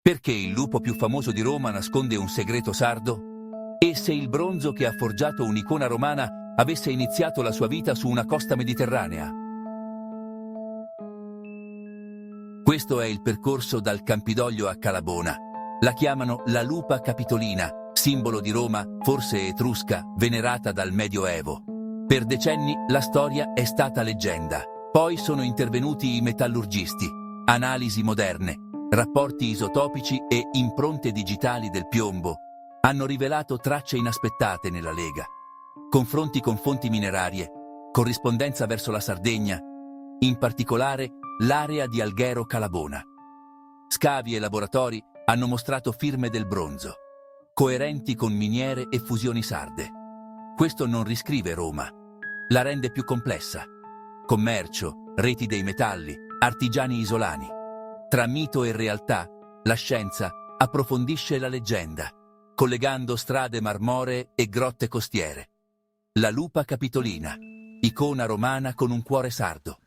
Perché il lupo più famoso di Roma nasconde un segreto sardo? E se il bronzo che ha forgiato un'icona romana avesse iniziato la sua vita su una costa mediterranea? Questo è il percorso dal Campidoglio a Calabona. La chiamano la lupa capitolina, simbolo di Roma, forse etrusca, venerata dal Medioevo. Per decenni la storia è stata leggenda. Poi sono intervenuti i metallurgisti, analisi moderne, rapporti isotopici e impronte digitali del piombo hanno rivelato tracce inaspettate nella lega. Confronti con fonti minerarie, corrispondenza verso la Sardegna, in particolare l'area di Alghero Calabona. Scavi e laboratori hanno mostrato firme del bronzo, coerenti con miniere e fusioni sarde. Questo non riscrive Roma, la rende più complessa. Commercio, reti dei metalli, artigiani isolani. Tra mito e realtà, la scienza approfondisce la leggenda, collegando strade marmoree e grotte costiere. La lupa capitolina, icona romana con un cuore sardo.